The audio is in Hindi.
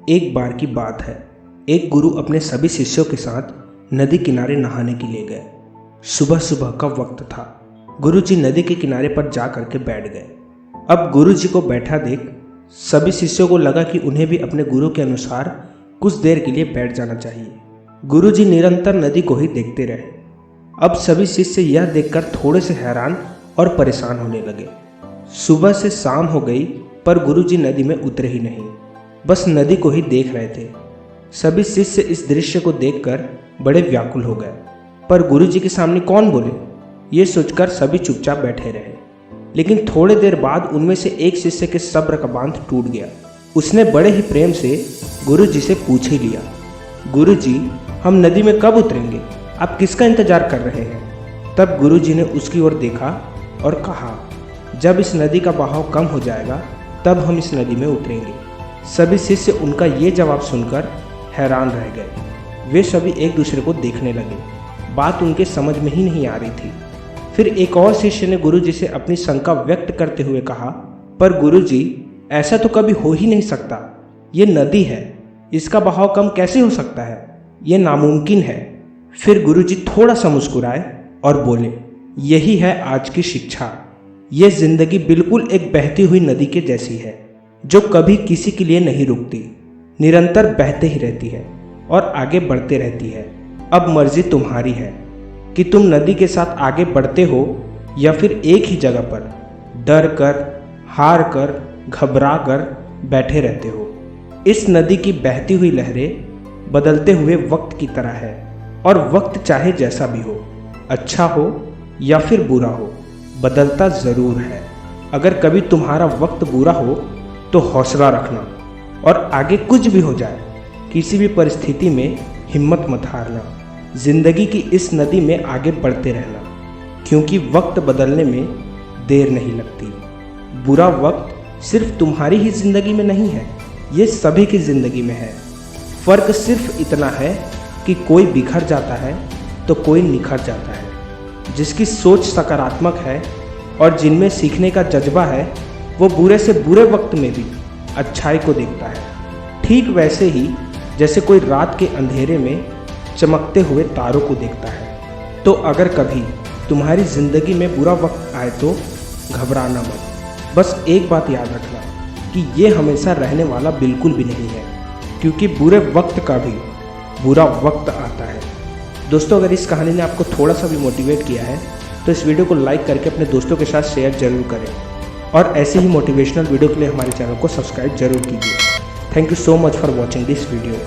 एक बार की बात है। एक गुरु अपने सभी शिष्यों के साथ नदी किनारे नहाने के लिए गए। सुबह सुबह का वक्त था। गुरुजी नदी के किनारे पर जा करके बैठ गए। अब गुरुजी को बैठा देख सभी शिष्यों को लगा कि उन्हें भी अपने गुरु के अनुसार कुछ देर के लिए बैठ जाना चाहिए। गुरुजी निरंतर नदी को ही देखते रहे। अब सभी शिष्य यह देखकर थोड़े से हैरान और परेशान होने लगे। सुबह से शाम हो गई पर गुरुजी नदी में उतरे ही नहीं, बस नदी को ही देख रहे थे। सभी शिष्य इस दृश्य को देखकर बड़े व्याकुल हो गए, पर गुरुजी के सामने कौन बोले, ये सोचकर सभी चुपचाप बैठे रहे। लेकिन थोड़ी देर बाद उनमें से एक शिष्य के सब्र का बांध टूट गया। उसने बड़े ही प्रेम से गुरुजी से पूछ ही लिया, गुरुजी, हम नदी में कब उतरेंगे? आप किसका इंतजार कर रहे हैं? तब गुरुजी ने उसकी ओर देखा और कहा, जब इस नदी का बहाव कम हो जाएगा तब हम इस नदी में उतरेंगे। सभी शिष्य उनका ये जवाब सुनकर हैरान रह गए। वे सभी एक दूसरे को देखने लगे। बात उनके समझ में ही नहीं आ रही थी। फिर एक और शिष्य ने गुरुजी से अपनी शंका व्यक्त करते हुए कहा, पर गुरुजी, ऐसा तो कभी हो ही नहीं सकता। ये नदी है, इसका बहाव कम कैसे हो सकता है? ये नामुमकिन है। फिर गुरुजी थोड़ा सा मुस्कुराए और बोले, यही है आज की शिक्षा। ये जिंदगी बिल्कुल एक बहती हुई नदी के जैसी है, जो कभी किसी के लिए नहीं रुकती, निरंतर बहते ही रहती है और आगे बढ़ते रहती है। अब मर्जी तुम्हारी है कि तुम नदी के साथ आगे बढ़ते हो या फिर एक ही जगह पर डर कर, हार कर, घबरा कर बैठे रहते हो। इस नदी की बहती हुई लहरें बदलते हुए वक्त की तरह है, और वक्त चाहे जैसा भी हो, अच्छा हो या फिर बुरा हो, बदलता ज़रूर है। अगर कभी तुम्हारा वक्त बुरा हो तो हौसला रखना और आगे कुछ भी हो जाए, किसी भी परिस्थिति में हिम्मत मत हारना। जिंदगी की इस नदी में आगे बढ़ते रहना, क्योंकि वक्त बदलने में देर नहीं लगती। बुरा वक्त सिर्फ तुम्हारी ही जिंदगी में नहीं है, ये सभी की जिंदगी में है। फर्क सिर्फ इतना है कि कोई बिखर जाता है तो कोई निखर जाता है। जिसकी सोच सकारात्मक है और जिनमें सीखने का जज्बा है, वो बुरे से बुरे वक्त में भी अच्छाई को देखता है। ठीक वैसे ही जैसे कोई रात के अंधेरे में चमकते हुए तारों को देखता है। तो अगर कभी तुम्हारी ज़िंदगी में बुरा वक्त आए तो घबराना मत। बस एक बात याद रखना कि ये हमेशा रहने वाला बिल्कुल भी नहीं है, क्योंकि बुरे वक्त का भी बुरा वक्त आता है। दोस्तों, अगर इस कहानी ने आपको थोड़ा सा भी मोटिवेट किया है तो इस वीडियो को लाइक करके अपने दोस्तों के साथ शेयर जरूर करें, और ऐसे ही मोटिवेशनल वीडियो के लिए हमारे चैनल को सब्सक्राइब जरूर कीजिए। Thank you so much for watching this video.